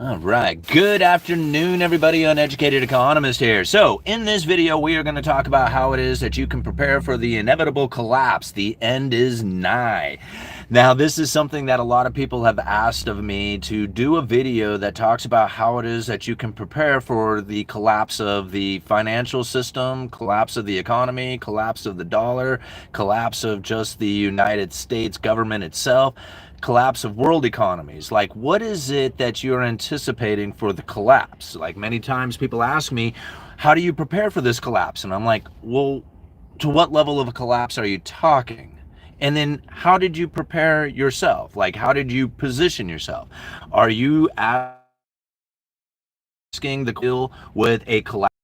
All right, good afternoon, everybody. Uneducated Economist here. So in this video, we are going to talk about how it is that you can prepare for the inevitable collapse. The end is nigh. Now, this is something that a lot of people have asked of me to do a video that talks about how it is that you can prepare for the collapse of the financial system, collapse of the economy, collapse of the dollar, collapse of just the United States government itself, collapse of world economies. Like, what is it that you're anticipating for the collapse? Like, many times people ask me, how do you prepare for this collapse? And I'm like, well, to what level of a collapse are you talking? And then how did you prepare yourself? Like, how did you position yourself? Are you asking the deal with a collapse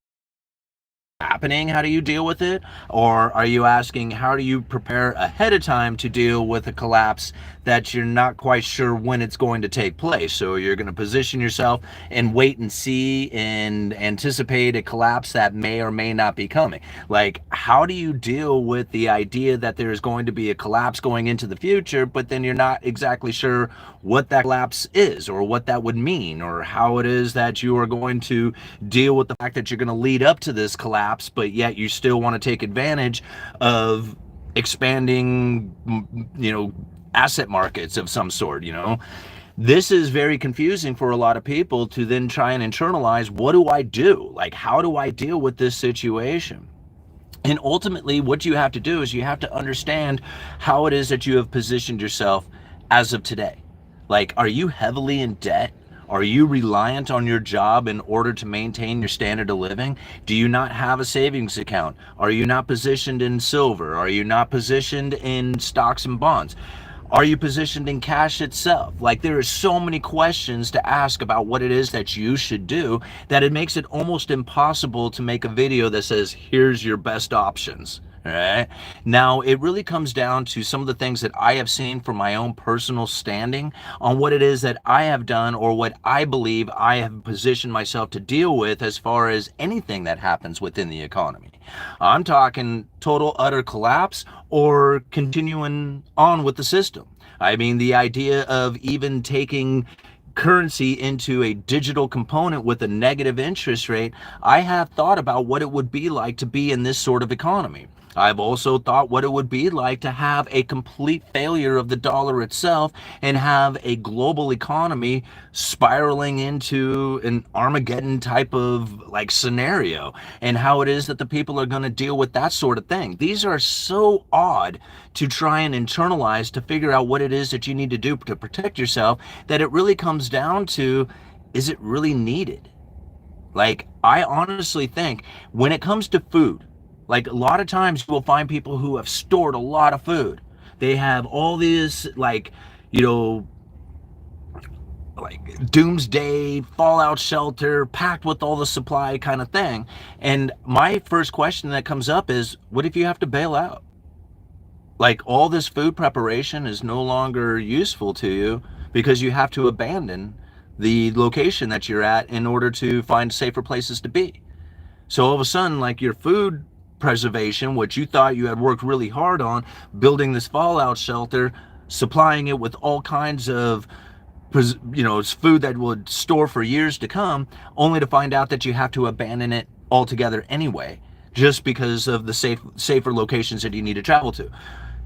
happening? How do you deal with it? Or are you asking, how do you prepare ahead of time to deal with a collapse that you're not quite sure when it's going to take place? So you're going to position yourself and wait and see and anticipate a collapse that may or may not be coming. Like, how do you deal with the idea that there's going to be a collapse going into the future, but then you're not exactly sure what that collapse is or what that would mean, or how it is that you are going to deal with the fact that you're going to lead up to this collapse, but yet you still want to take advantage of expanding, asset markets of some sort. This is very confusing for a lot of people to then try and internalize, what do I do? Like, how do I deal with this situation? And ultimately, what you have to do is you have to understand how it is that you have positioned yourself as of today. Like, are you heavily in debt? Are you reliant on your job in order to maintain your standard of living? Do you not have a savings account? Are you not positioned in silver? Are you not positioned in stocks and bonds? Are you positioned in cash itself? Like, there are so many questions to ask about what it is that you should do that it makes it almost impossible to make a video that says, here's your best options. All right. Now, it really comes down to some of the things that I have seen from my own personal standing on what it is that I have done, or what I believe I have positioned myself to deal with as far as anything that happens within the economy. I'm talking total, utter collapse or continuing on with the system. I mean, the idea of even taking currency into a digital component with a negative interest rate, I have thought about what it would be like to be in this sort of economy. I've also thought what it would be like to have a complete failure of the dollar itself and have a global economy spiraling into an Armageddon type of like scenario, and how it is that the people are going to deal with that sort of thing. These are so odd to try and internalize to figure out what it is that you need to do to protect yourself, that it really comes down to, is it really needed? Like, I honestly think when it comes to food, like, a lot of times you will find people who have stored a lot of food. They have all these, like doomsday fallout shelter packed with all the supply kind of thing. And my first question that comes up is, what if you have to bail out? Like, all this food preparation is no longer useful to you because you have to abandon the location that you're at in order to find safer places to be. So all of a sudden, like, your food preservation, which you thought you had worked really hard on, building this fallout shelter, supplying it with all kinds of it's food that would store for years to come, only to find out that you have to abandon it altogether anyway, just because of the safer locations that you need to travel to.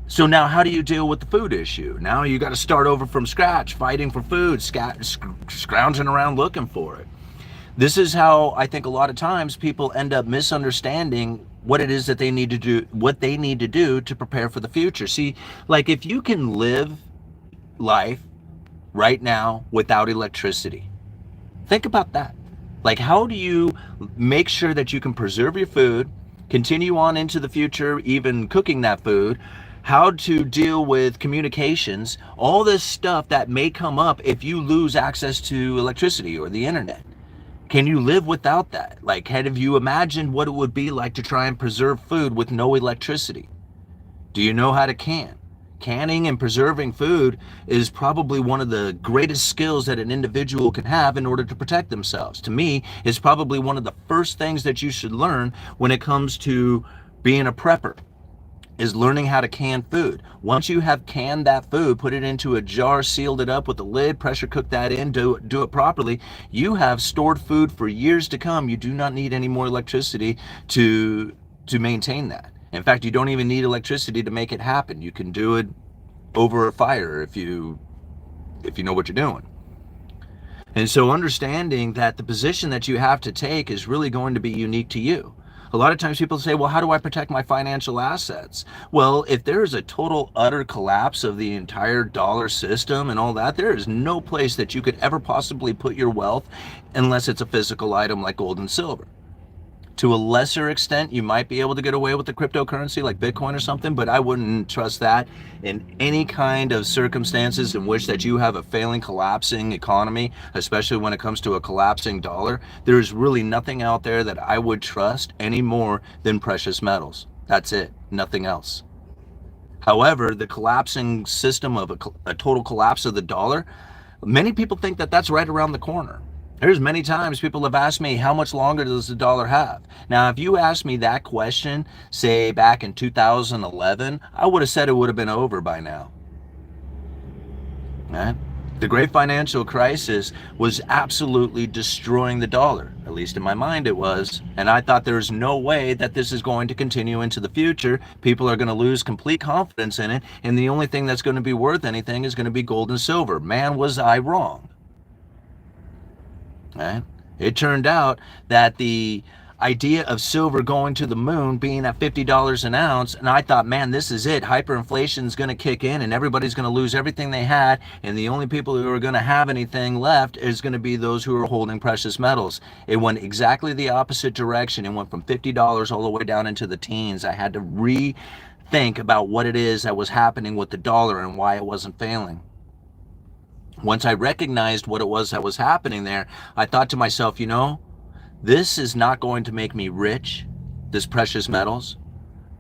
So now, how do you deal with the food issue? Now you got to start over from scratch, fighting for food, scrounging around looking for it. This is how I think a lot of times people end up misunderstanding what it is that they need to do, to prepare for the future. See, like, if you can live life right now without electricity, think about that. Like, how do you make sure that you can preserve your food, continue on into the future, even cooking that food, how to deal with communications, all this stuff that may come up if you lose access to electricity or the internet? Can you live without that? Like, have you imagined what it would be like to try and preserve food with no electricity? Do you know how to can? Canning and preserving food is probably one of the greatest skills that an individual can have in order to protect themselves. To me, it's probably one of the first things that you should learn when it comes to being a prepper. is learning how to can food. Once you have canned that food, put it into a jar, sealed it up with a lid, pressure cook that in, do it properly, you have stored food for years to come. You do not need any more electricity to maintain that. In fact, you don't even need electricity to make it happen. You can do it over a fire if you know what you're doing. And so understanding that the position that you have to take is really going to be unique to you. A lot of times people say, well, how do I protect my financial assets? Well, if there is a total utter collapse of the entire dollar system and all that, there is no place that you could ever possibly put your wealth unless it's a physical item like gold and silver. To a lesser extent, you might be able to get away with the cryptocurrency like Bitcoin or something, but I wouldn't trust that in any kind of circumstances in which that you have a failing, collapsing economy, especially when it comes to a collapsing dollar. There's really nothing out there that I would trust any more than precious metals. That's it, nothing else. However, the collapsing system of a total collapse of the dollar, many people think that that's right around the corner. There's many times people have asked me, how much longer does the dollar have? Now, if you asked me that question, say back in 2011, I would have said it would have been over by now. Right? The great financial crisis was absolutely destroying the dollar. At least in my mind it was. And I thought there's no way that this is going to continue into the future. People are going to lose complete confidence in it. And the only thing that's going to be worth anything is going to be gold and silver. Man, was I wrong. Right? It turned out that the idea of silver going to the moon being at $50 an ounce, and I thought, man, this is it. Hyperinflation is going to kick in and everybody's going to lose everything they had, and the only people who are going to have anything left is going to be those who are holding precious metals. It went exactly the opposite direction. It went from $50 all the way down into the teens. I had to rethink about what it is that was happening with the dollar and why it wasn't failing. Once I recognized what it was that was happening there, I thought to myself, you know, this is not going to make me rich, this precious metals,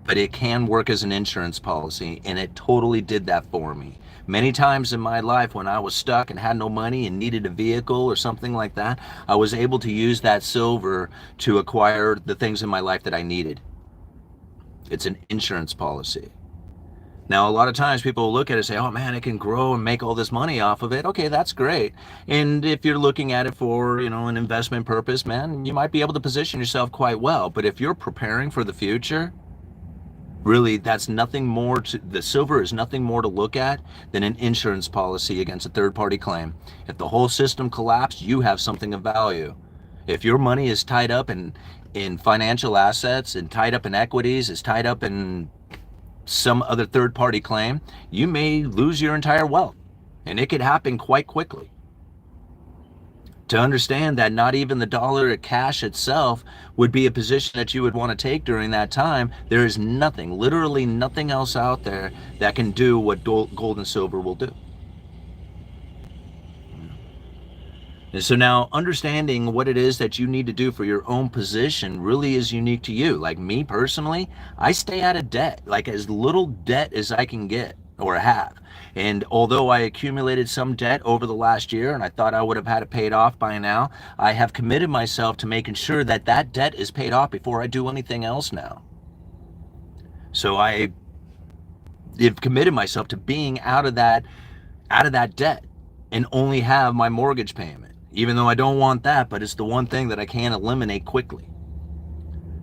but it can work as an insurance policy, and it totally did that for me. Many times in my life when I was stuck and had no money and needed a vehicle or something like that, I was able to use that silver to acquire the things in my life that I needed. It's an insurance policy. Now, a lot of times people will look at it and say, oh man, I can grow and make all this money off of it. Okay, that's great. And if you're looking at it for, an investment purpose, man, you might be able to position yourself quite well. But if you're preparing for the future, really, that's nothing more the silver is nothing more to look at than an insurance policy against a third-party claim. If the whole system collapsed, you have something of value. If your money is tied up in financial assets and tied up in equities, is tied up in some other third-party claim, you may lose your entire wealth, and it could happen quite quickly. To understand that not even the dollar cash itself would be a position that you would want to take during that time, there is nothing, literally nothing else out there that can do what gold and silver will do. And so now understanding what it is that you need to do for your own position really is unique to you. Like me personally, I stay out of debt, like as little debt as I can get or have. And although I accumulated some debt over the last year and I thought I would have had it paid off by now, I have committed myself to making sure that that debt is paid off before I do anything else now. So I have committed myself to being out of that debt and only have my mortgage payment. Even though I don't want that, but it's the one thing that I can eliminate quickly.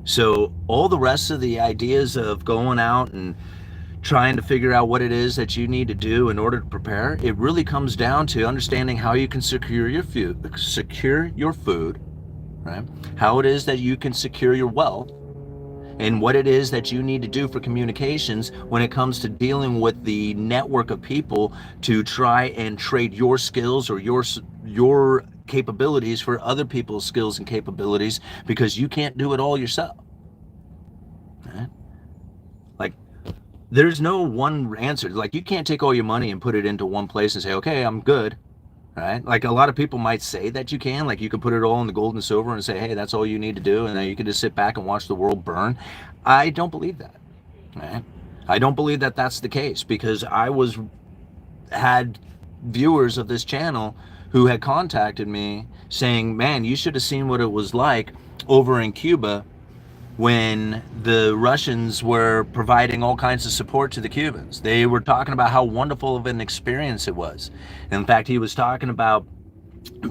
So all the rest of the ideas of going out and trying to figure out what it is that you need to do in order to prepare, it really comes down to understanding how you can secure your food, right? How it is that you can secure your wealth, and what it is that you need to do for communications when it comes to dealing with the network of people to try and trade your skills or your capabilities for other people's skills and capabilities, because you can't do it all yourself. Right? Like, there's no one answer. Like, you can't take all your money and put it into one place and say, okay, I'm good. Right? Like, a lot of people might say that you can, like you can put it all in the gold and silver and say, hey, that's all you need to do, and then you can just sit back and watch the world burn. I don't believe that. Right? I don't believe that that's the case, because I had viewers of this channel who had contacted me saying, man, you should have seen what it was like over in Cuba when the Russians were providing all kinds of support to the Cubans. They were talking about how wonderful of an experience it was. In fact, he was talking about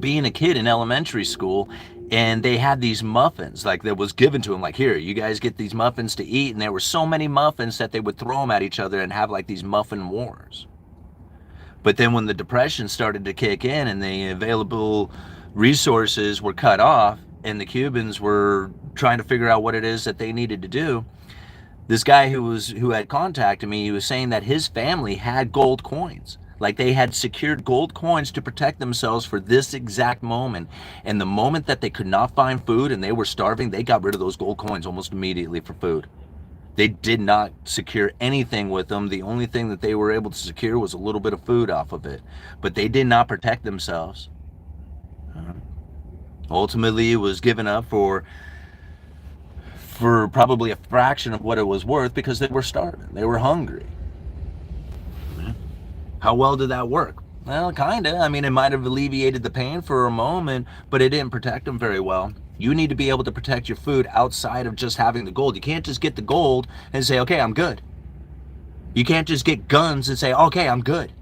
being a kid in elementary school, and they had these muffins like that was given to them, like, here, you guys get these muffins to eat. And there were so many muffins that they would throw them at each other and have like these muffin wars. But then when the Depression started to kick in and the available resources were cut off and the Cubans were trying to figure out what it is that they needed to do, this guy who had contacted me, he was saying that his family had gold coins. Like, they had secured gold coins to protect themselves for this exact moment. And the moment that they could not find food and they were starving, they got rid of those gold coins almost immediately for food. They did not secure anything with them. The only thing that they were able to secure was a little bit of food off of it. But they did not protect themselves. Ultimately, it was given up for probably a fraction of what it was worth because they were starving. They were hungry. How well did that work? Well, kinda. I mean, it might have alleviated the pain for a moment, but it didn't protect them very well. You need to be able to protect your food outside of just having the gold. You can't just get the gold and say, okay, I'm good. You can't just get guns and say, okay, I'm good,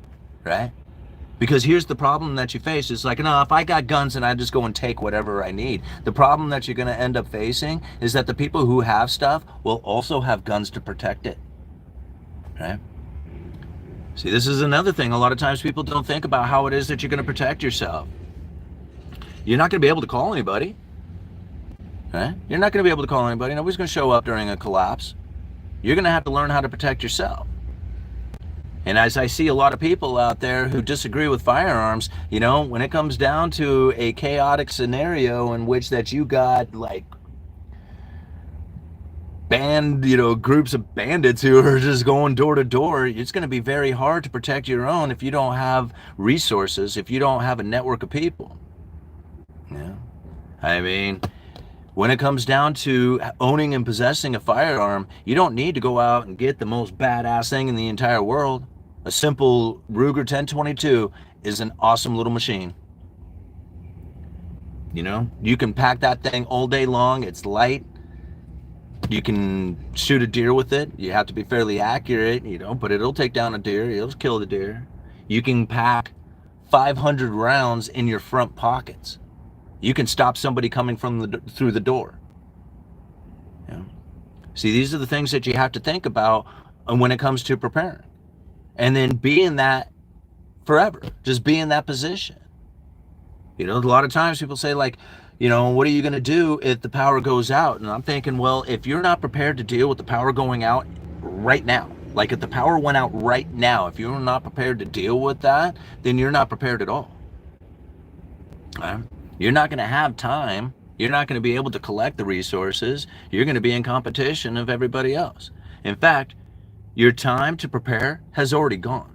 right? Because here's the problem that you face. It's like, no, if I got guns and I just go and take whatever I need. The problem that you're going to end up facing is that the people who have stuff will also have guns to protect it, right? See, this is another thing. A lot of times people don't think about how it is that you're going to protect yourself. You're not going to be able to call anybody, right? You're not going to be able to call anybody. Nobody's going to show up during a collapse. You're going to have to learn how to protect yourself. And as I see a lot of people out there who disagree with firearms, you know, when it comes down to a chaotic scenario in which that you got like groups of bandits who are just going door to door, it's going to be very hard to protect your own if you don't have resources, if you don't have a network of people. Yeah. I mean, when it comes down to owning and possessing a firearm, you don't need to go out and get the most badass thing in the entire world. A simple Ruger 1022 is an awesome little machine. You know, you can pack that thing all day long. It's light. You can shoot a deer with it. You have to be fairly accurate, you know, but it'll take down a deer. It'll kill the deer. You can pack 500 rounds in your front pockets. You can stop somebody coming through the door. You know? See, these are the things that you have to think about when it comes to preparing. And then be in that forever. Just be in that position. You know, a lot of times people say, like, you know, what are you going to do if the power goes out? And I'm thinking, well, if you're not prepared to deal with the power going out right now, like if the power went out right now, if you're not prepared to deal with that, then you're not prepared at all. You're not going to have time. You're not going to be able to collect the resources. You're going to be in competition of everybody else. In fact, your time to prepare has already gone.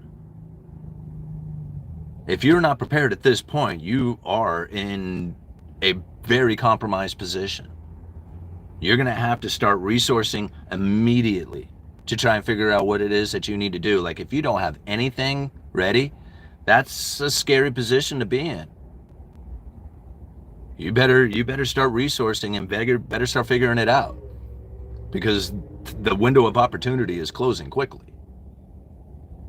If you're not prepared at this point, you are in a very compromised position. You're going to have to start resourcing immediately to try and figure out what it is that you need to do. Like, if you don't have anything ready, that's a scary position to be in. You better start resourcing and better start figuring it out, because the window of opportunity is closing quickly.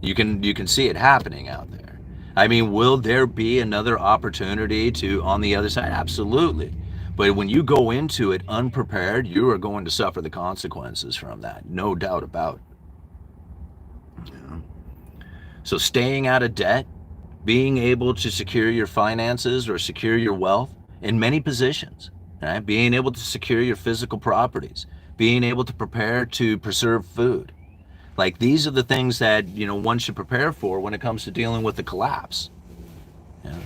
You can see it happening out there. I mean, will there be another opportunity on the other side? Absolutely. But when you go into it unprepared, you are going to suffer the consequences from that. No doubt about it. Yeah. So staying out of debt, being able to secure your finances or secure your wealth in many positions, right? Being able to secure your physical properties, being able to prepare to preserve food. Like, these are the things that, you know, one should prepare for when it comes to dealing with the collapse. Yeah.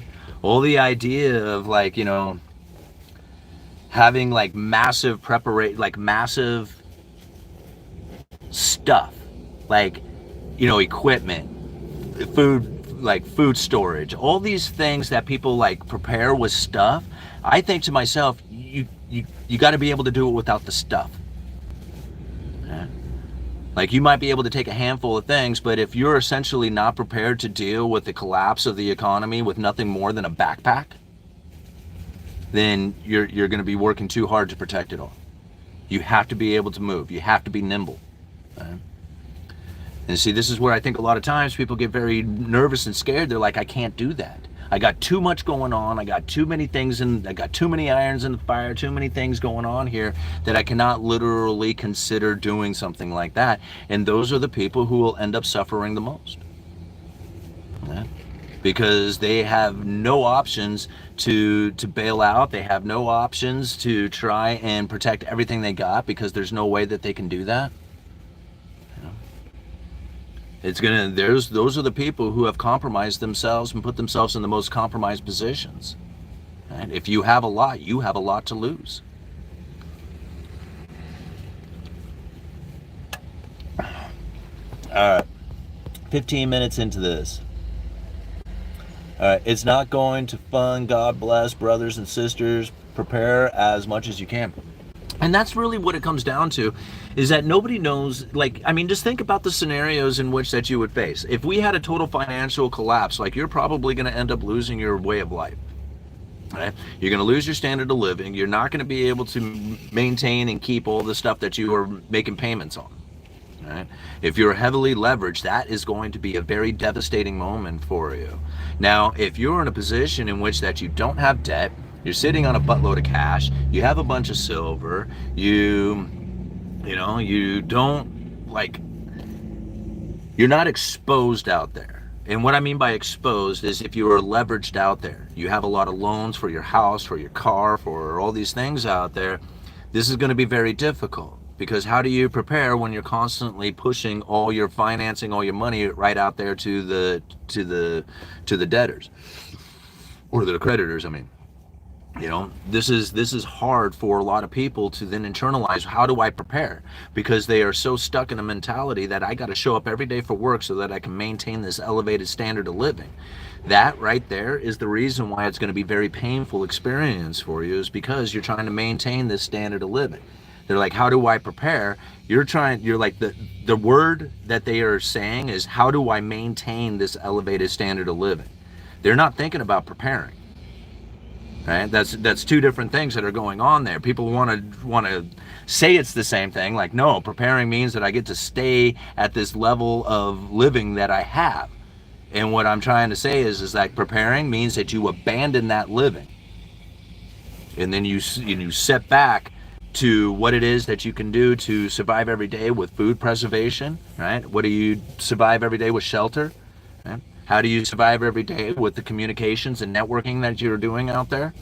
All the idea of, like, you know, having like massive preparation, like massive stuff, like, you know, equipment, food, like food storage, all these things that people like prepare with stuff. I think to myself, you got to be able to do it without the stuff. Yeah. Like, you might be able to take a handful of things, but if you're essentially not prepared to deal with the collapse of the economy with nothing more than a backpack, then you're going to be working too hard to protect it all. You have to be able to move. You have to be nimble. Right? And see, this is where I think a lot of times people get very nervous and scared. They're like, I can't do that. I got too much going on. I got too many things, and I got too many irons in the fire, too many things going on here that I cannot literally consider doing something like that. And those are the people who will end up suffering the most. Yeah. Because they have no options to bail out. They have no options to try and protect everything they got, because there's no way that they can do that. Those are the people who have compromised themselves and put themselves in the most compromised positions. And if you have a lot, you have a lot to lose. All right, 15 minutes into this. All right, it's not going to fun. God bless, brothers and sisters. Prepare as much as you can. And that's really what it comes down to, is that nobody knows. Like, I mean, just think about the scenarios in which that you would face. If we had a total financial collapse, like, you're probably going to end up losing your way of life. Right? You're going to lose your standard of living. You're not going to be able to maintain and keep all the stuff that you are making payments on. Right? If you're heavily leveraged, that is going to be a very devastating moment for you. Now, if you're in a position in which that you don't have debt, you're sitting on a buttload of cash, you have a bunch of silver, you don't, like, you're not exposed out there. And what I mean by exposed is, if you are leveraged out there, you have a lot of loans for your house, for your car, for all these things out there, this is going to be very difficult. Because how do you prepare when you're constantly pushing all your financing, all your money right out there to the debtors, or the creditors, I mean. You know, this is hard for a lot of people to then internalize. How do I prepare? Because they are so stuck in a mentality that I got to show up every day for work so that I can maintain this elevated standard of living. That right there is the reason why it's going to be very painful experience for you, is because you're trying to maintain this standard of living. They're like, how do I prepare? You're like, the word that they are saying is, how do I maintain this elevated standard of living? They're not thinking about preparing. Right? That's two different things that are going on there. People want to say it's the same thing. Like, no, preparing means that I get to stay at this level of living that I have. And what I'm trying to say is that preparing means that you abandon that living, and then you set back to what it is that you can do to survive every day with food preservation. Right? What do you survive every day with? Shelter. Right? How do you survive every day with the communications and networking that you're doing out there?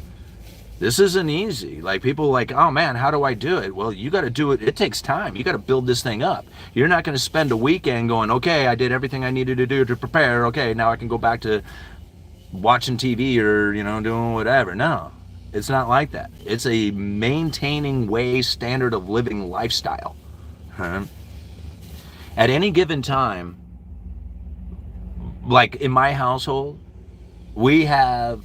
This isn't easy. Like, people are like, oh man, how do I do it? Well, you got to do it. It takes time. You got to build this thing up. You're not going to spend a weekend going, okay, I did everything I needed to do to prepare. Okay, now I can go back to watching TV or, doing whatever. No, it's not like that. It's a maintaining standard of living lifestyle. Huh? At any given time, like in my household, we have,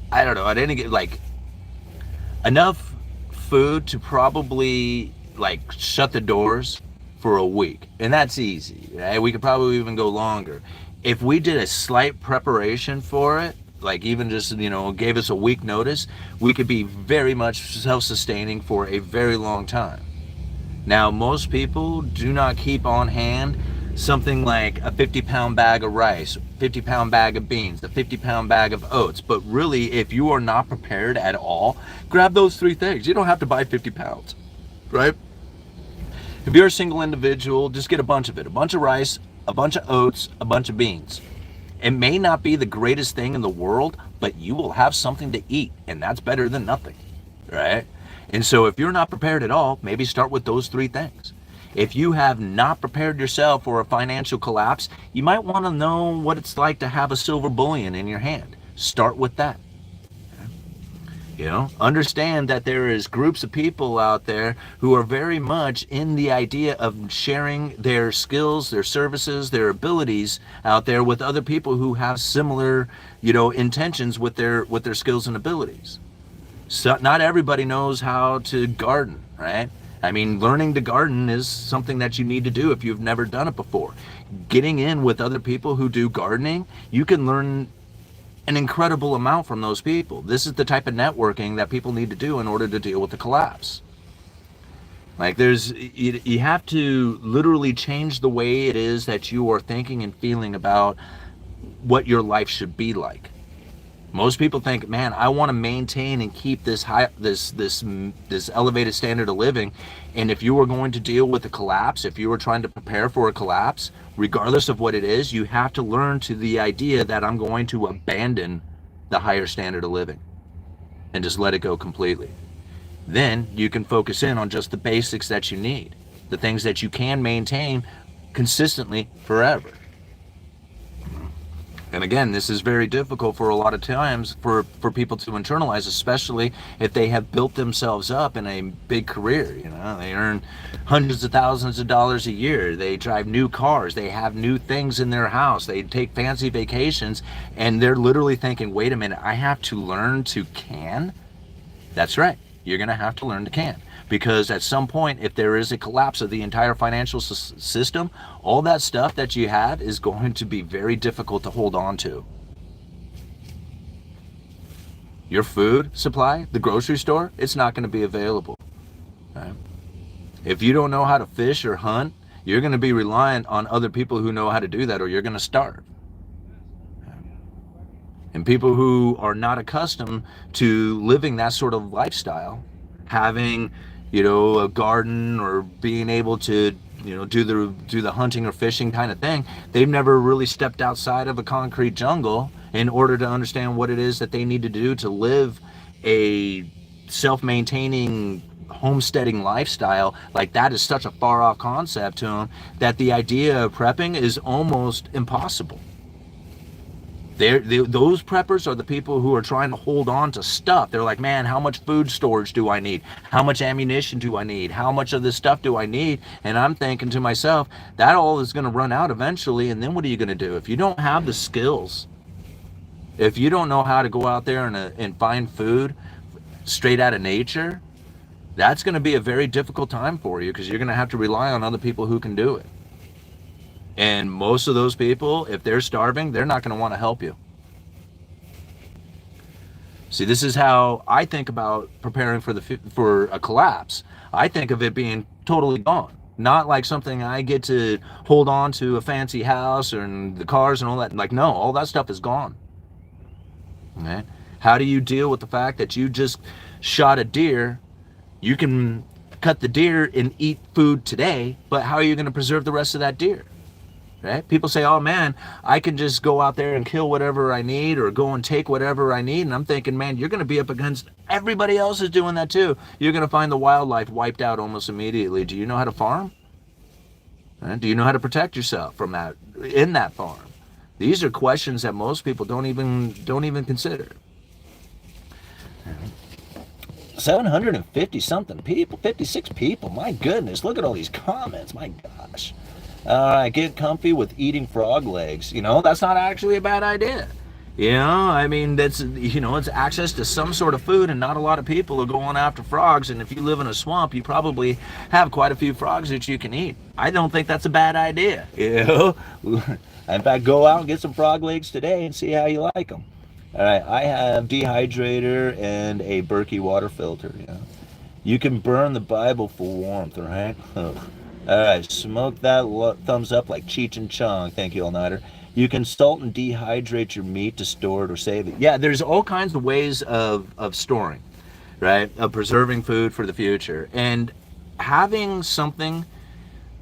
I don't know, at any, like, enough food to probably, like, shut the doors for a week. And that's easy. Right? We could probably even go longer. If we did a slight preparation for it, like even just, gave us a week notice, we could be very much self-sustaining for a very long time. Now, most people do not keep on hand something like a 50-pound bag of rice, 50-pound bag of beans, a 50-pound bag of oats. But really, if you are not prepared at all, grab those three things. You don't have to buy 50 pounds, right? If you're a single individual, just get a bunch of it. A bunch of rice, a bunch of oats, a bunch of beans. It may not be the greatest thing in the world, but you will have something to eat, and that's better than nothing, right? And so if you're not prepared at all, maybe start with those three things. If you have not prepared yourself for a financial collapse, you might want to know what it's like to have a silver bullion in your hand. Start with that. Understand that there is groups of people out there who are very much in the idea of sharing their skills, their services, their abilities out there with other people who have similar, intentions with their skills and abilities. So not everybody knows how to garden, right? I mean, learning to garden is something that you need to do if you've never done it before. Getting in with other people who do gardening, you can learn an incredible amount from those people. This is the type of networking that people need to do in order to deal with the collapse. Like you have to literally change the way it is that you are thinking and feeling about what your life should be like. Most people think, man, I want to maintain and keep this this elevated standard of living. And if you were going to deal with a collapse, if you were trying to prepare for a collapse, regardless of what it is, you have to learn to the idea that I'm going to abandon the higher standard of living and just let it go completely. Then you can focus in on just the basics that you need, the things that you can maintain consistently forever. And again, this is very difficult for a lot of times for people to internalize, especially if they have built themselves up in a big career. You know, they earn hundreds of thousands of dollars a year. They drive new cars. They have new things in their house. They take fancy vacations, and they're literally thinking, wait a minute, I have to learn to can? That's right. You're going to have to learn to can. Because at some point, if there is a collapse of the entire financial system, all that stuff that you have is going to be very difficult to hold on to. Your food supply, the grocery store, it's not going to be available. Right? If you don't know how to fish or hunt, you're going to be reliant on other people who know how to do that, or you're going to starve. And people who are not accustomed to living that sort of lifestyle, having, you know, a garden or being able to, you know, do the hunting or fishing kind of thing, they've never really stepped outside of a concrete jungle in order to understand what it is that they need to do to live a self-maintaining homesteading lifestyle. Like, that is such a far off concept to them that the idea of prepping is almost impossible. Those preppers are the people who are trying to hold on to stuff. They're like, man, how much food storage do I need? How much ammunition do I need? How much of this stuff do I need? And I'm thinking to myself, that all is going to run out eventually, and then what are you going to do? If you don't have the skills, if you don't know how to go out there and find food straight out of nature, that's going to be a very difficult time for you, because you're going to have to rely on other people who can do it. And most of those people, if they're starving, they're not going to want to help you. See, this is how I think about preparing for a collapse. I think of it being totally gone. Not like something I get to hold on to, a fancy house and the cars and all that. Like, no, all that stuff is gone. Okay? How do you deal with the fact that you just shot a deer? You can cut the deer and eat food today, but how are you going to preserve the rest of that deer? Right? People say, oh man, I can just go out there and kill whatever I need, or go and take whatever I need. And I'm thinking, man, you're going to be up against everybody else is doing that too. You're going to find the wildlife wiped out almost immediately. Do you know how to farm? Right? Do you know how to protect yourself from that in that farm? These are questions that most people don't even consider. 750 something people, 56 people. My goodness, look at all these comments. My gosh. Get comfy with eating frog legs. You know, that's not actually a bad idea. You know, I mean, that's, you know, it's access to some sort of food, and not a lot of people are going after frogs. And if you live in a swamp, you probably have quite a few frogs that you can eat. I don't think that's a bad idea. You know, in fact, go out and get some frog legs today and see how you like them. All right, I have dehydrator and a Berkey water filter. Yeah, you can burn the Bible for warmth, right? All right, smoke that thumbs up like Cheech and Chong. Thank you, all-nighter. You can salt and dehydrate your meat to store it or save it. Yeah, there's all kinds of ways of storing, right? Of preserving food for the future. And having something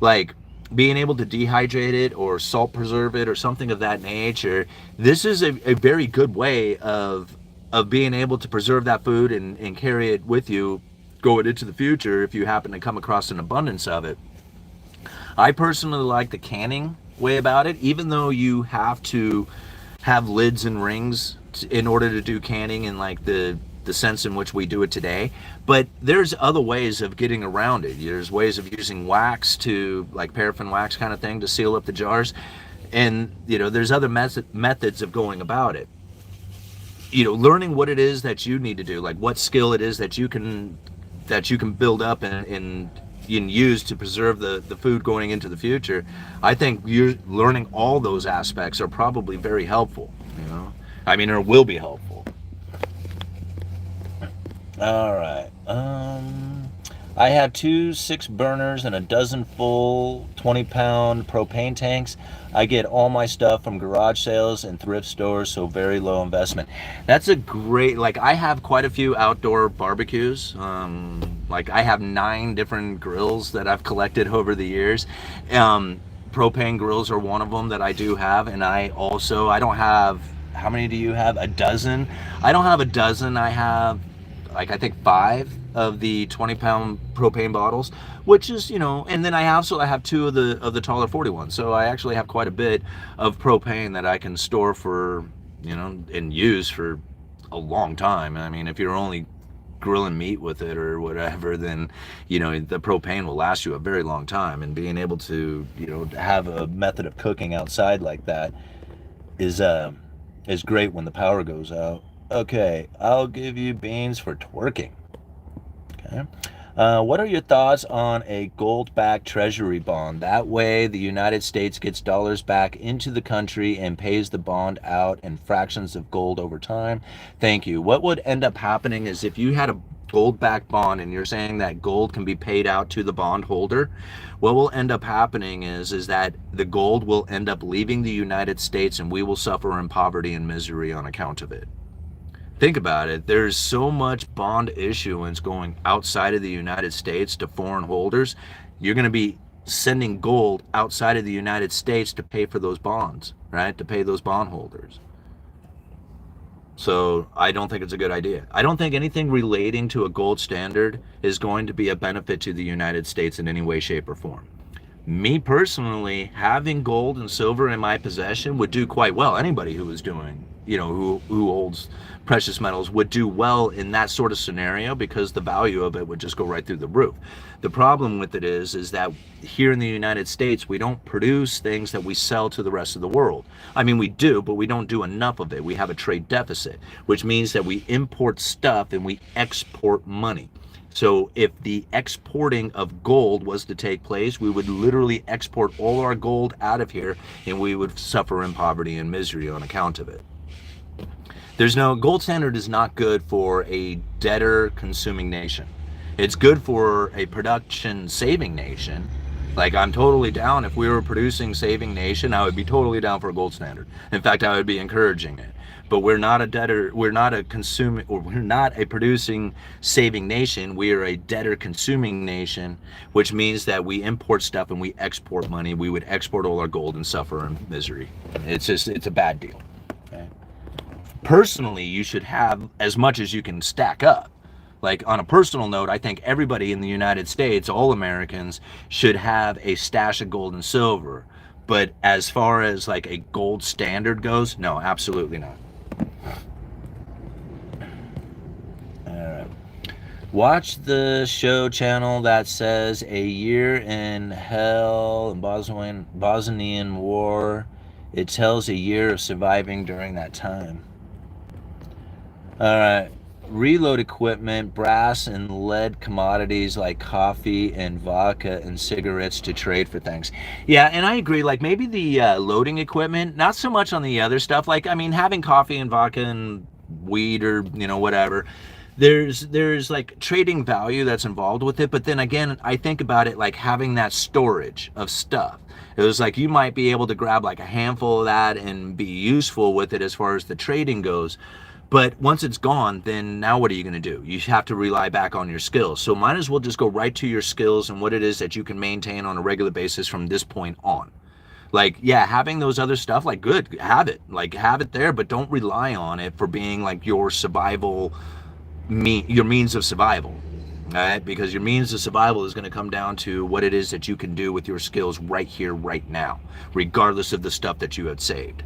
like being able to dehydrate it or salt preserve it or something of that nature, this is a very good way of being able to preserve that food and carry it with you going into the future if you happen to come across an abundance of it. I personally like the canning way about it, even though you have to have lids and rings in order to do canning in like the sense in which we do it today. But there's other ways of getting around it. There's ways of using wax, to like paraffin wax kind of thing, to seal up the jars. And, you know, there's other methods of going about it. You know, learning what it is that you need to do, like what skill it is that you can build up and use to preserve the food going into the future. I think you're learning all those aspects are probably very helpful, you know, I mean, or will be helpful. All right. I have 2 6 burners and a dozen full 20-pound propane tanks. I get all my stuff from garage sales and thrift stores, so very low investment. That's a great, like, I have quite a few outdoor barbecues. Like, I have 9 different grills that I've collected over the years. Propane grills are one of them that I do have, and I don't have, how many do you have? A dozen? I don't have a dozen. I have, like, I think 5 of the 20-pound propane bottles, which is, and then I have 2 of the taller 41. So I actually have quite a bit of propane that I can store for, and use for a long time. I mean, if you're only grilling meat with it or whatever, then the propane will last you a very long time. And being able to have a method of cooking outside like that is great when the power goes out. Okay, I'll give you beans for twerking. Okay. What are your thoughts on a gold-backed treasury bond? That way, the United States gets dollars back into the country and pays the bond out in fractions of gold over time. Thank you. What would end up happening is, if you had a gold-backed bond and you're saying that gold can be paid out to the bondholder, what will end up happening is that the gold will end up leaving the United States and we will suffer in poverty and misery on account of it. Think about it. There's so much bond issuance going outside of the United States to foreign holders. You're going to be sending gold outside of the United States to pay for those bonds, right? To pay those bondholders. So I don't think it's a good idea. I don't think anything relating to a gold standard is going to be a benefit to the United States in any way, shape, or form. Me personally, having gold and silver in my possession would do quite well. Anybody who is doing, who holds precious metals would do well in that sort of scenario, because the value of it would just go right through the roof. The problem with it is that here in the United States, we don't produce things that we sell to the rest of the world. I mean, we do, but we don't do enough of it. We have a trade deficit, which means that we import stuff and we export money. So if the exporting of gold was to take place, we would literally export all our gold out of here and we would suffer in poverty and misery on account of it. Gold standard is not good for a debtor consuming nation. It's good for a production saving nation. Like, I'm totally down. If we were a producing saving nation, I would be totally down for a gold standard. In fact, I would be encouraging it. But we're not a debtor, we're not a consuming, or we're not a producing saving nation. We are a debtor consuming nation, which means that we import stuff and we export money. We would export all our gold and suffer in misery. It's a bad deal. Okay? Personally, you should have as much as you can stack up. Like, on a personal note, I think everybody in the United States, all Americans, should have a stash of gold and silver. But as far as like a gold standard goes, no, absolutely not. Alright. Watch the show channel that says A Year in Hell in Bosnian War. It tells a year of surviving during that time. Alright. Reload equipment, brass and lead commodities like coffee and vodka and cigarettes to trade for things. Yeah, and I agree. Like, maybe the loading equipment, not so much on the other stuff. Like, I mean, having coffee and vodka and weed or whatever, there's like trading value that's involved with it. But then again, I think about it like having that storage of stuff. It was like, you might be able to grab like a handful of that and be useful with it as far as the trading goes. But once it's gone, then now what are you going to do? You have to rely back on your skills. So might as well just go right to your skills and what it is that you can maintain on a regular basis from this point on. Like, yeah, having those other stuff, like, good, have it. Like, have it there, but don't rely on it for being like your survival, your means of survival. All right? Because your means of survival is going to come down to what it is that you can do with your skills right here, right now, regardless of the stuff that you had saved.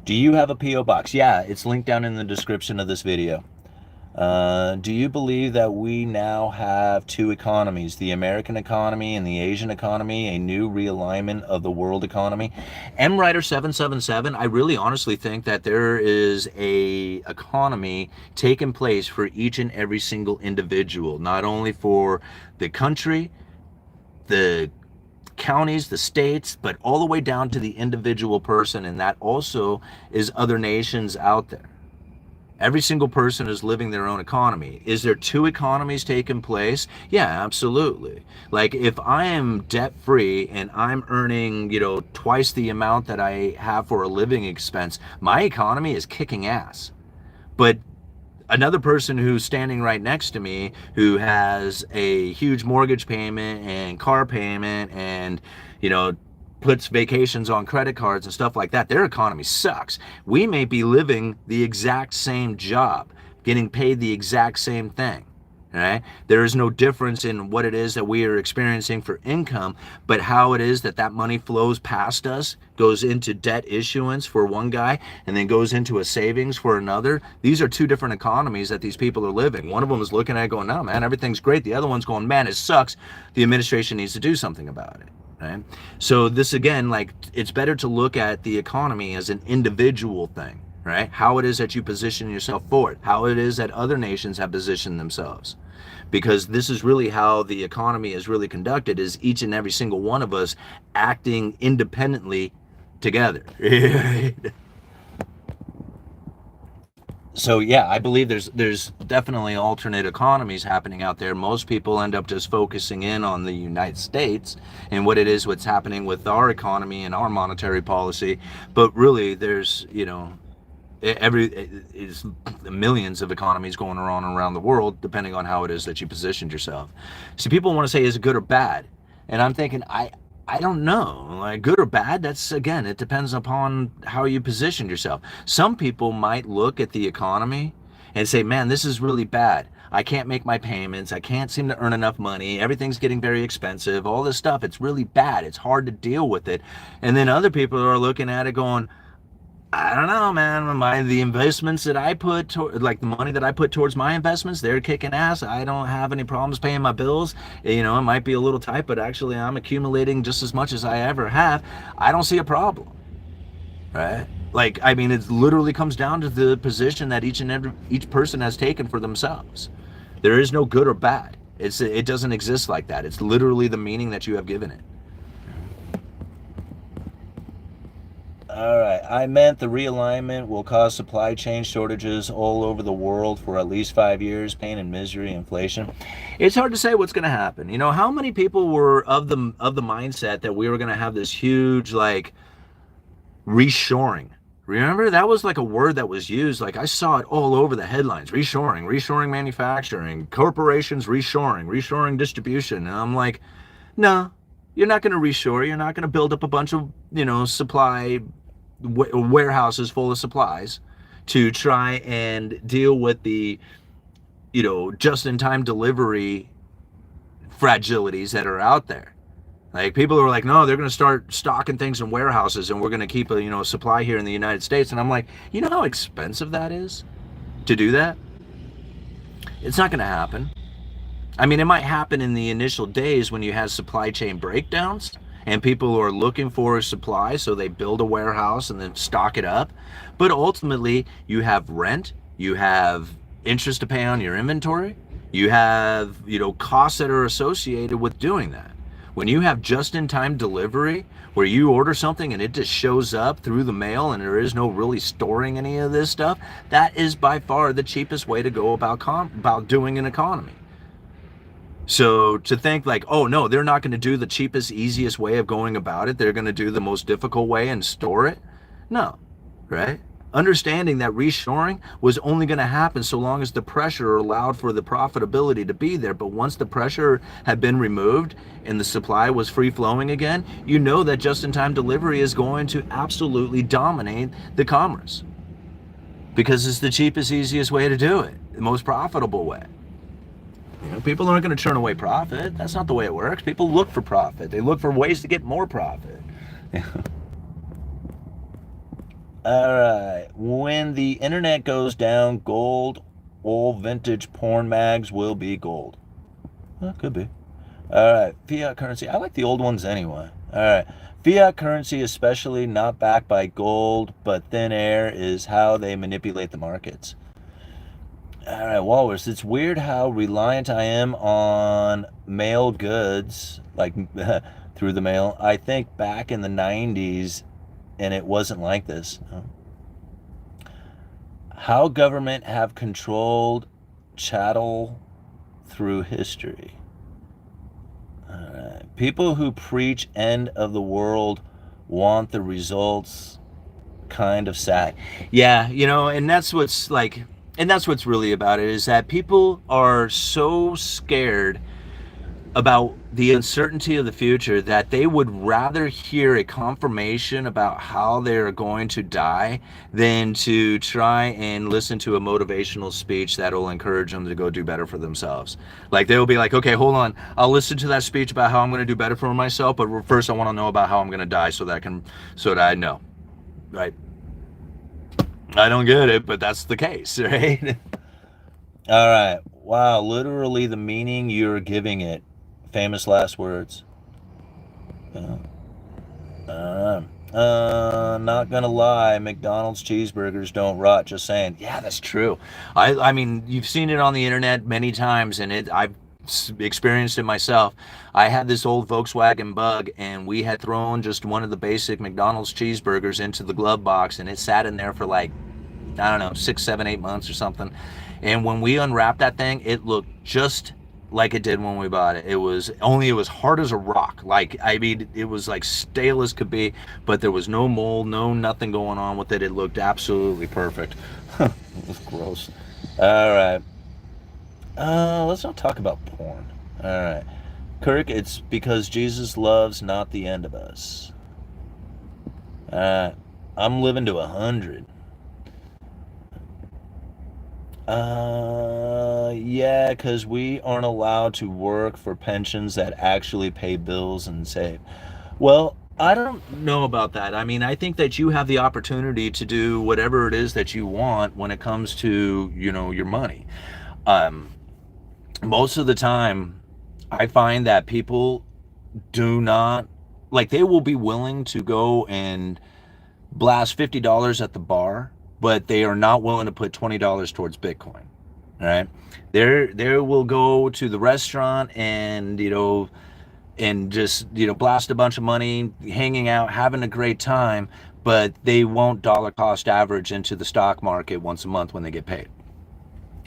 Do you have a P.O. box? Yeah, it's linked down in the description of this video. Do you believe that we now have 2 economies, the American economy and the Asian economy, a new realignment of the world economy? MWriter777, I really honestly think that there is a economy taking place for each and every single individual, not only for the country, the counties, the states, but all the way down to the individual person, and that also is other nations out there. Every single person is living their own economy. Is there two economies taking place? Yeah, absolutely. Like if I am debt free and I'm earning, twice the amount that I have for a living expense, my economy is kicking ass. But another person who's standing right next to me who has a huge mortgage payment and car payment and, puts vacations on credit cards and stuff like that, their economy sucks. We may be living the exact same job, getting paid the exact same thing. Right? There is no difference in what it is that we are experiencing for income, but how it is that that money flows past us, goes into debt issuance for one guy, and then goes into a savings for another. These are two different economies that these people are living. One of them is looking at it going, no, man, everything's great. The other one's going, man, it sucks. The administration needs to do something about it. Right? So this, again, like, it's better to look at the economy as an individual thing, right? How it is that you position yourself forward, how it is that other nations have positioned themselves. Because this is really how the economy is really conducted, is each and every single one of us acting independently together. So yeah, I believe there's definitely alternate economies happening out there. Most people end up just focusing in on the United States and what it is, what's happening with our economy and our monetary policy. But really, there's, is millions of economies going on around the world, depending on how it is that you positioned yourself. So people want to say, is it good or bad? And I'm thinking, I don't know, like, good or bad, that's, again, it depends upon how you positioned yourself. Some people might look at the economy and say, man, this is really bad. I can't make my payments. I can't seem to earn enough money. Everything's getting very expensive. All this stuff, it's really bad. It's hard to deal with it. And then other people are looking at it going, I don't know, man. The investments that I put, like the money that I put towards my investments, they're kicking ass. I don't have any problems paying my bills. It might be a little tight, but actually I'm accumulating just as much as I ever have. I don't see a problem, right? Like, I mean, it literally comes down to the position that each person has taken for themselves. There is no good or bad. It doesn't exist like that. It's literally the meaning that you have given it. All right, I meant the realignment will cause supply chain shortages all over the world for at least 5 years, pain and misery, inflation. It's hard to say what's going to happen. How many people were of the mindset that we were going to have this huge, like, reshoring? Remember, that was like a word that was used. Like, I saw it all over the headlines. Reshoring manufacturing, corporations reshoring distribution. And I'm like, no, you're not going to reshore. You're not going to build up a bunch of, supply warehouses full of supplies to try and deal with the, just-in-time delivery fragilities that are out there. Like, people are like, no, they're going to start stocking things in warehouses and we're going to keep a, supply here in the United States. And I'm like, you know how expensive that is to do that? It's not going to happen. I mean, it might happen in the initial days when you have supply chain breakdowns and people are looking for a supply, so they build a warehouse and then stock it up. But ultimately, you have rent, you have interest to pay on your inventory, you have, costs that are associated with doing that. When you have just-in-time delivery, where you order something and it just shows up through the mail and there is no really storing any of this stuff, that is by far the cheapest way to go about doing an economy. So to think like, oh no, they're not going to do the cheapest, easiest way of going about it. They're going to do the most difficult way and store it. No, right? Understanding that reshoring was only going to happen so long as the pressure allowed for the profitability to be there. But once the pressure had been removed and the supply was free flowing again, you know that just-in-time delivery is going to absolutely dominate the commerce because it's the cheapest, easiest way to do it, the most profitable way. People aren't going to turn away profit. That's not the way it works. People look for profit. They look for ways to get more profit. All right. When the internet goes down, gold, old vintage porn mags will be gold. Well, could be. All right. Fiat currency. I like the old ones anyway. All right. Fiat currency, especially not backed by gold, but thin air, is how they manipulate the markets. All right, Walrus, it's weird how reliant I am on mail goods, like through the mail. I think back in the 90s, and it wasn't like this. How government have controlled chattel through history. People who preach end of the world want the results kind of sad. Yeah, and that's what's like, and that's what's really about it, is that people are so scared about the uncertainty of the future that they would rather hear a confirmation about how they're going to die than to try and listen to a motivational speech that'll encourage them to go do better for themselves. Like, they'll be like, okay, hold on, I'll listen to that speech about how I'm going to do better for myself, but first I want to know about how I'm going to die so that I know. Right? I don't get it, but that's the case, right? All right. Wow, literally the meaning you're giving it. Famous last words. Not gonna lie, McDonald's cheeseburgers don't rot. Just saying. Yeah, that's true. I mean, you've seen it on the internet many times, and I've experienced it myself. I had this old Volkswagen Bug, and we had thrown just one of the basic McDonald's cheeseburgers into the glove box, and it sat in there for like, I don't know, 6, 7, 8 months or something. And when we unwrapped that thing, it looked just like it did when we bought it. It was hard as a rock. Like, I mean, it was like stale as could be, but there was no mold, no nothing going on with it. It looked absolutely perfect. It was gross. All right. Let's not talk about porn. All right. Kirk, it's because Jesus loves, not the end of us. I'm living to 100. Yeah, because we aren't allowed to work for pensions that actually pay bills and save. Well, I don't know about that. I mean, I think that you have the opportunity to do whatever it is that you want when it comes to, your money. Um, Most of the time, I find that people do not, like, they will be willing to go and blast $50 at the bar, but they are not willing to put $20 towards Bitcoin. All right. They will go to the restaurant and, and just, blast a bunch of money, hanging out, having a great time, but they won't dollar cost average into the stock market once a month when they get paid.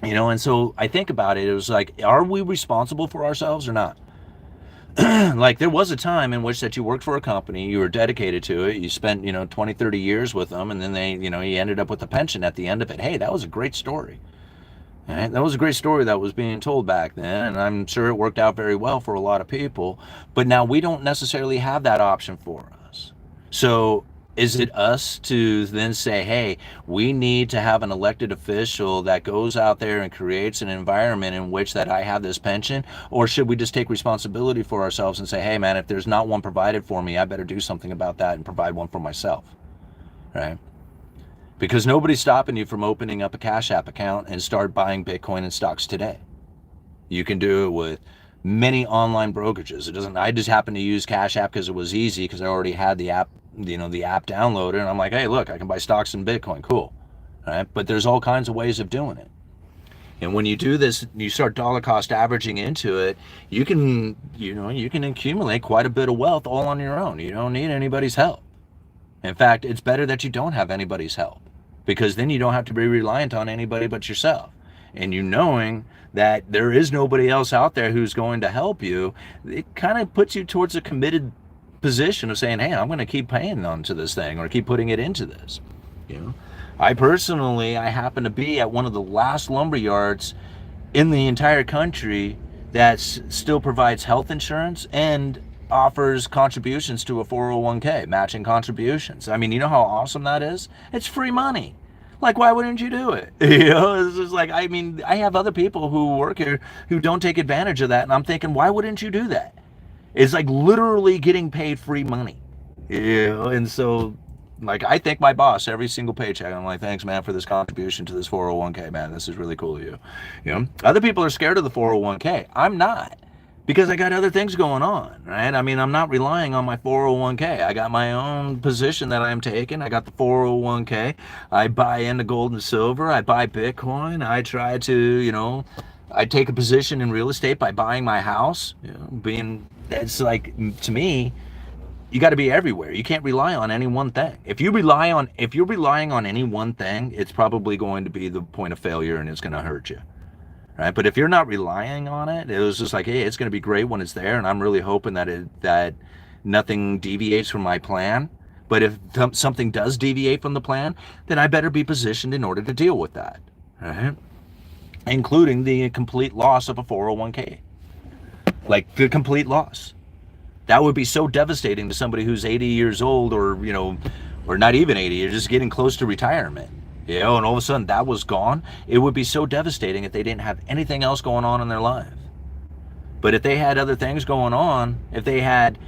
And so I think about it, it was like, are we responsible for ourselves or not? Like, there was a time in which that you worked for a company, you were dedicated to it, you spent 20, 30 years with them, and then you ended up with a pension at the end of it. Hey, that was a great story. Right? That was a great story that was being told back then, and I'm sure it worked out very well for a lot of people, but now we don't necessarily have that option for us. So is it us to then say, hey, we need to have an elected official that goes out there and creates an environment in which that I have this pension? Or should we just take responsibility for ourselves and say, hey, man, if there's not one provided for me, I better do something about that and provide one for myself, right? Because nobody's stopping you from opening up a Cash App account and start buying Bitcoin and stocks today. You can do it with many online brokerages. It doesn't. I just happen to use Cash App because it was easy, because I already had the app, the app downloaded, and I'm like, hey, look, I can buy stocks in Bitcoin. Cool, all right? But there's all kinds of ways of doing it. And when you do this, you start dollar cost averaging into it, you can accumulate quite a bit of wealth all on your own. You don't need anybody's help. In fact, it's better that you don't have anybody's help, because then you don't have to be reliant on anybody but yourself. And knowing that there is nobody else out there who's going to help you, it kind of puts you towards a committed position of saying, hey, I'm going to keep paying onto this thing, or keep putting it into this. I happen to be at one of the last lumber yards in the entire country that still provides health insurance and offers contributions to a 401k, matching contributions. I mean, you know how awesome that is? It's free money. Like, why wouldn't you do it? It's just like, I mean, I have other people who work here who don't take advantage of that, and I'm thinking, why wouldn't you do that? It's like literally getting paid free money. And so, like, I thank my boss every single paycheck. I'm like, thanks, man, for this contribution to this 401k, man. This is really cool of you. Other people are scared of the 401k. I'm not, because I got other things going on, right? I mean, I'm not relying on my 401k. I got my own position that I'm taking. I got the 401k. I buy into gold and silver. I buy Bitcoin. I try to, I take a position in real estate by buying my house. It's like, to me, You got to be everywhere. You can't rely on any one thing. If you're relying on any one thing, it's probably going to be the point of failure and it's going to hurt you. Right? But if you're not relying on it, it was just like, hey, it's going to be great when it's there, and I'm really hoping that nothing deviates from my plan. But if something does deviate from the plan, then I better be positioned in order to deal with that, right? Including the complete loss of a 401k, like the complete loss. That would be so devastating to somebody who's 80 years old, or or not even 80, you're just getting close to retirement. And all of a sudden that was gone. It would be so devastating if they didn't have anything else going on in their life. But if they had other things going on, if they had,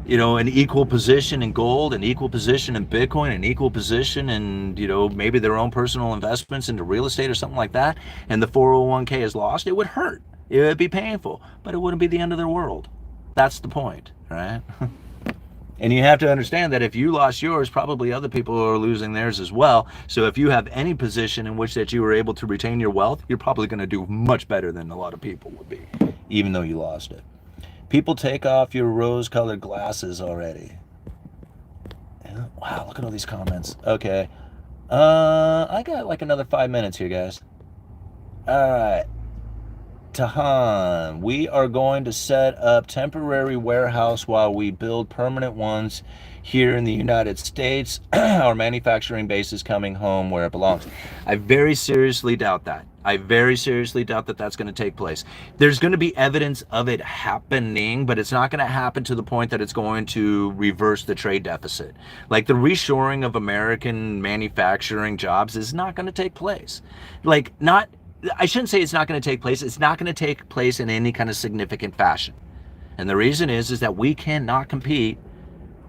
an equal position in gold, an equal position in Bitcoin, an equal position in, maybe their own personal investments into real estate or something like that, and the 401k is lost, it would hurt. It would be painful, but it wouldn't be the end of the world. That's the point, right? And you have to understand that if you lost yours, probably other people are losing theirs as well. So if you have any position in which that you were able to retain your wealth, you're probably going to do much better than a lot of people would be, even though you lost it. People take off your rose-colored glasses already. Wow, look at all these comments. Okay. I got like another 5 minutes here, guys. All right. Tahan, we are going to set up temporary warehouse while we build permanent ones here in the United States. Our manufacturing base is coming home where it belongs. I very seriously doubt that. I very seriously doubt that that's going to take place. There's going to be evidence of it happening, but it's not going to happen to the point that it's going to reverse the trade deficit. Like the reshoring of American manufacturing jobs is not going to take place. I shouldn't say it's not going to take place. It's not going to take place in any kind of significant fashion. And the reason is that we cannot compete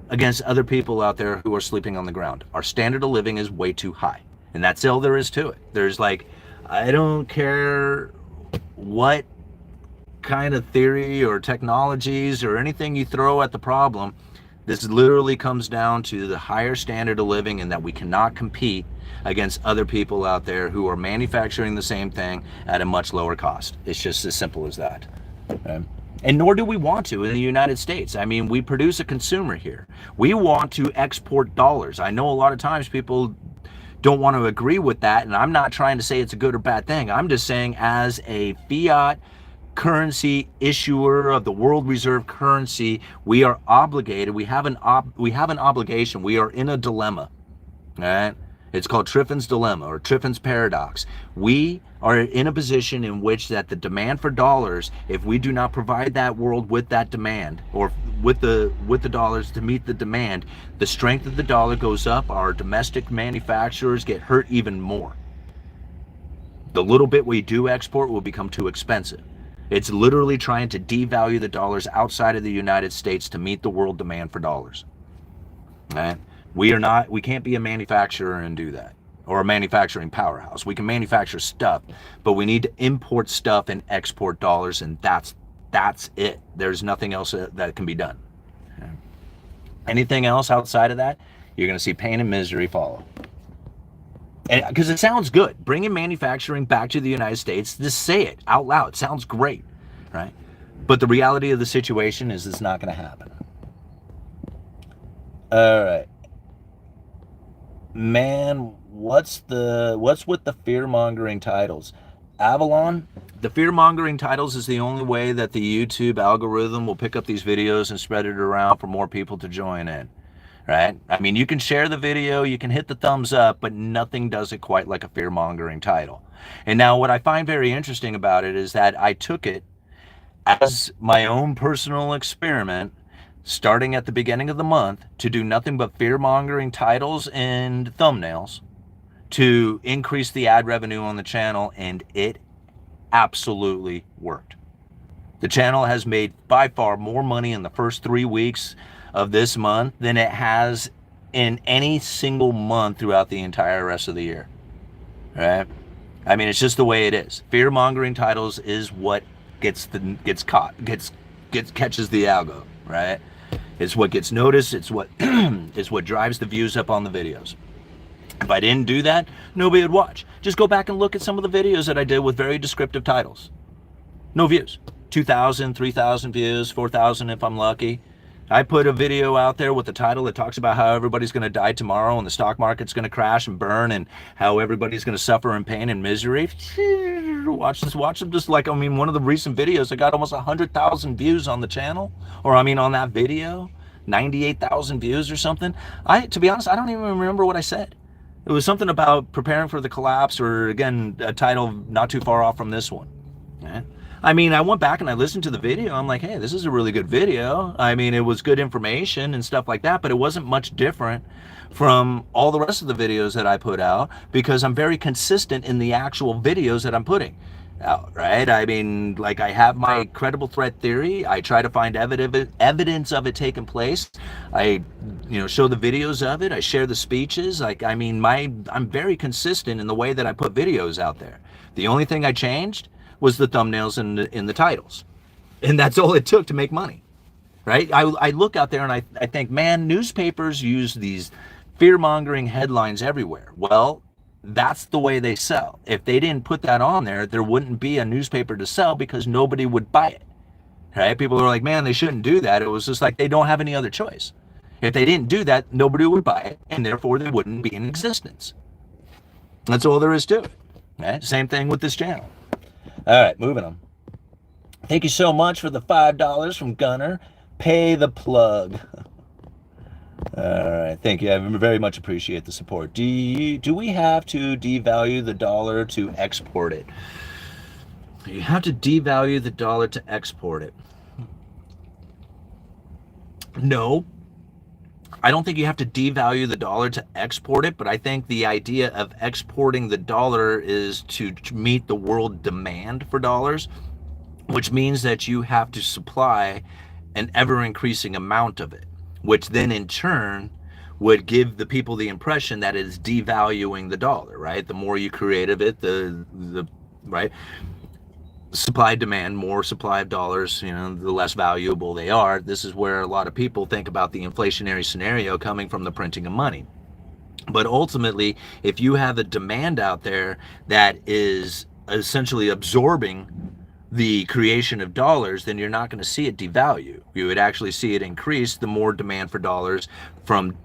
against other people out there who are sleeping on the ground. Our standard of living is way too high. And that's all there is to it. There's I don't care what kind of theory or technologies or anything you throw at the problem. This literally comes down to the higher standard of living, and that we cannot compete against other people out there who are manufacturing the same thing at a much lower cost. It's just as simple as that. Okay? And nor do we want to in the United States. I mean, we produce a consumer here. We want to export dollars. I know a lot of times people don't want to agree with that, and I'm not trying to say it's a good or bad thing. I'm just saying, as a fiat currency issuer of the world reserve currency, we are obligated. We have an obligation. We are in a dilemma. All right? It's called Triffin's dilemma, or Triffin's paradox. We are in a position in which that the demand for dollars, if we do not provide that world with that demand, or with the dollars to meet the demand, the strength of the dollar goes up. Our domestic manufacturers get hurt even more. The little bit we do export will become too expensive. It's literally trying to devalue the dollars outside of the United States to meet the world demand for dollars. All right? We can't be a manufacturer and do that, or a manufacturing powerhouse. We can manufacture stuff, but we need to import stuff and export dollars, and that's it. There's nothing else that can be done. Okay. Anything else outside of that, you're going to see pain and misery follow. And because it sounds good, bringing manufacturing back to the United States, just say it out loud. It sounds great, right? But the reality of the situation is it's not going to happen. All right. Man, what's with the fear-mongering titles? Avalon, the fear-mongering titles is the only way that the YouTube algorithm will pick up these videos and spread it around for more people to join in, right? I mean, you can share the video, you can hit the thumbs up, but nothing does it quite like a fear-mongering title. And now what I find very interesting about it is that I took it as my own personal experiment, starting at the beginning of the month, to do nothing but fear-mongering titles and thumbnails to increase the ad revenue on the channel, and it absolutely worked. The channel has made by far more money in the first 3 weeks of this month than it has in any single month throughout the entire rest of the year. Right? I mean, it's just the way it is. Fear-mongering titles is what catches the algo, right? It's what gets noticed. It's what it's what drives the views up on the videos. If I didn't do that, nobody would watch. Just go back and look at some of the videos that I did with very descriptive titles. No views. 2,000, 3,000 views, 4,000 if I'm lucky. I put a video out there with the title that talks about how everybody's going to die tomorrow and the stock market's going to crash and burn and how everybody's going to suffer in pain and misery. Watch them. Just like, I mean, one of the recent videos, I got almost 100,000 views on the channel, or I mean, on that video, 98,000 views or something. To be honest, I don't even remember what I said. It was something about preparing for the collapse, or again, a title not too far off from this one. Okay? I mean, I went back and I listened to the video. I'm like, hey, this is a really good video. I mean, it was good information and stuff like that, but it wasn't much different from all the rest of the videos that I put out, because I'm very consistent in the actual videos that I'm putting out, right? I mean, like, I have my credible threat theory. I try to find evidence of it taking place. I, show the videos of it. I share the speeches. Like, I mean, I'm very consistent in the way that I put videos out there. The only thing I changed was the thumbnails in the titles. And that's all it took to make money, right? I look out there and I think, man, newspapers use these fear-mongering headlines everywhere. Well, that's the way they sell. If they didn't put that on there, there wouldn't be a newspaper to sell because nobody would buy it, right? People are like, man, they shouldn't do that. It was just like they don't have any other choice. If they didn't do that, nobody would buy it, and therefore they wouldn't be in existence. That's all there is to it, right? Same thing with this channel. All right, moving on. Thank you so much for the $5 from Gunner. Pay the plug. All right, thank you. I very much appreciate the support. Do we have to devalue the dollar to export it? You have to devalue the dollar to export it. No, I don't think you have to devalue the dollar to export it, but I think the idea of exporting the dollar is to meet the world demand for dollars, which means that you have to supply an ever-increasing amount of it, which then in turn would give the people the impression that it is devaluing the dollar, right? The more you create of it, the right? Supply demand, more supply of dollars, the less valuable they are. This is where a lot of people think about the inflationary scenario coming from the printing of money. But ultimately, if you have a demand out there that is essentially absorbing the creation of dollars, then you're not going to see it devalue. You would actually see it increase the more demand for dollars from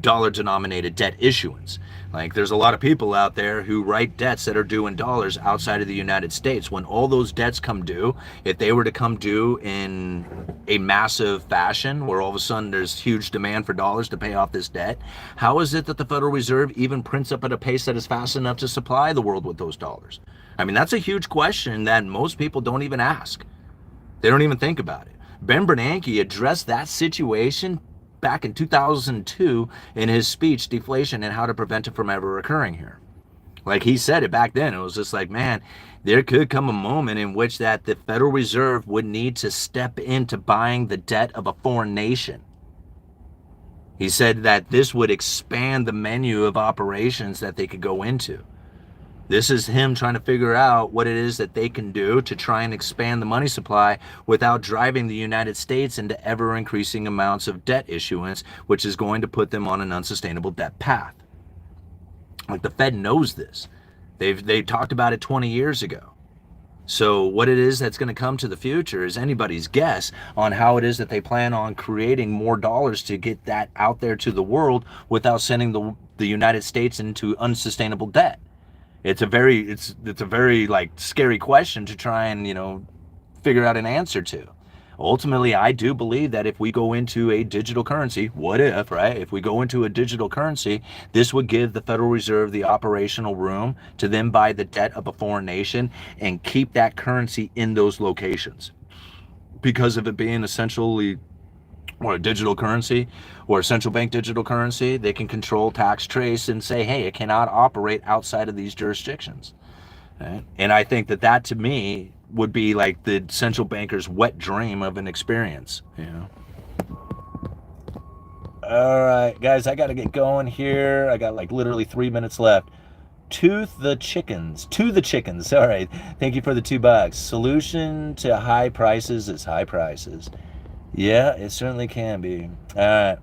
dollar-denominated debt issuance. Like, there's a lot of people out there who write debts that are due in dollars outside of the United States. When all those debts come due, if they were to come due in a massive fashion where all of a sudden there's huge demand for dollars to pay off this debt, how is it that the Federal Reserve even prints up at a pace that is fast enough to supply the world with those dollars? I mean, that's a huge question that most people don't even ask. They don't even think about it. Ben Bernanke addressed that situation back in 2002 in his speech, Deflation and How to Prevent It from Ever Occurring Here. Like, he said it back then. It was just like, man, there could come a moment in which that the Federal Reserve would need to step into buying the debt of a foreign nation. He said that this would expand the menu of operations that they could go into. This is him trying to figure out what it is that they can do to try and expand the money supply without driving the United States into ever-increasing amounts of debt issuance, which is going to put them on an unsustainable debt path. Like, the Fed knows this. They talked about it 20 years ago. So what it is that's going to come to the future is anybody's guess on how it is that they plan on creating more dollars to get that out there to the world without sending the United States into unsustainable debt. It's a very like scary question to try and, figure out an answer to. Ultimately, I do believe that if we go into a digital currency, what if, right? If we go into a digital currency, this would give the Federal Reserve the operational room to then buy the debt of a foreign nation and keep that currency in those locations. Because of it being essentially or a digital currency or a central bank digital currency, they can control, tax, trace, and say, hey, it cannot operate outside of these jurisdictions. Right? And I think that to me would be like the central banker's wet dream of an experience. All right, guys, I got to get going here. I got like literally 3 minutes left. To the chickens. All right. Thank you for the $2. Solution to high prices is high prices. Yeah, it certainly can be. All right.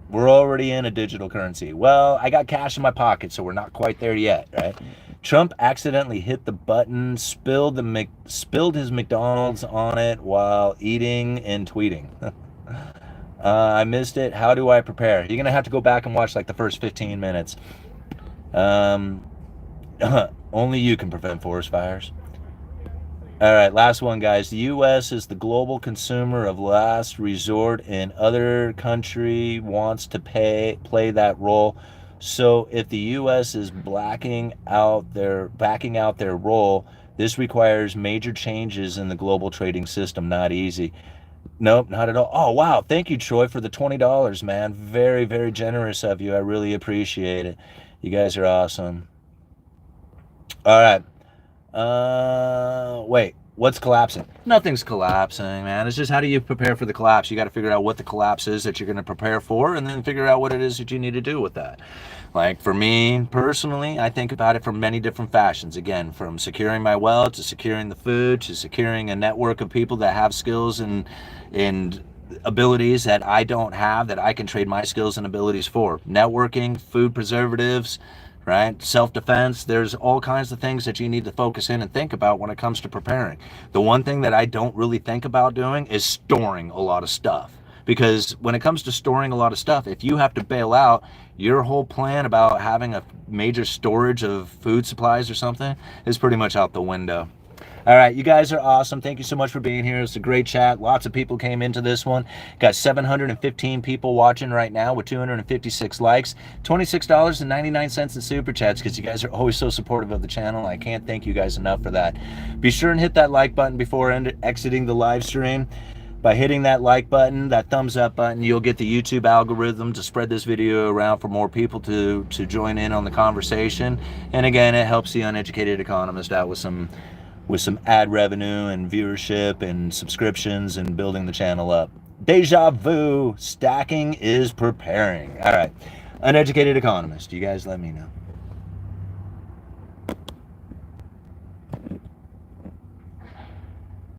We're already in a digital currency. Well, I got cash in my pocket, so we're not quite there yet, right? Trump accidentally hit the button, spilled his McDonald's on it while eating and tweeting. I missed it. How do I prepare? You're gonna have to go back and watch like the first 15 minutes. Um, only you can prevent forest fires. All right, last one, guys. The U.S. is the global consumer of last resort, and other country wants to play that role. So if the U.S. is backing out their role, this requires major changes in the global trading system. Not easy. Nope, not at all. Oh, wow. Thank you, Troy, for the $20, man. Very, very generous of you. I really appreciate it. You guys are awesome. All right. Wait, what's collapsing? Nothing's collapsing, man. It's just how do you prepare for the collapse? You got to figure out what the collapse is that you're going to prepare for, and then figure out what it is that you need to do with that. Like for me personally, I think about it from many different fashions. Again, from securing my wealth to securing the food to securing a network of people that have skills and abilities that I don't have that I can trade my skills and abilities for. Networking, food preservatives, right? Self-defense. There's all kinds of things that you need to focus in and think about when it comes to preparing. The one thing that I don't really think about doing is storing a lot of stuff. Because when it comes to storing a lot of stuff, if you have to bail out, your whole plan about having a major storage of food supplies or something is pretty much out the window. All right, you guys are awesome. Thank you so much for being here. It's a great chat. Lots of people came into this one. Got 715 people watching right now with 256 likes. $26.99 in super chats because you guys are always so supportive of the channel. I can't thank you guys enough for that. Be sure and hit that like button before exiting the live stream. By hitting that like button, that thumbs up button, you'll get the YouTube algorithm to spread this video around for more people to join in on the conversation. And again, it helps the Uneducated Economist out with some ad revenue and viewership and subscriptions and building the channel up. Deja vu, stacking is preparing. All right, Uneducated Economist, you guys let me know.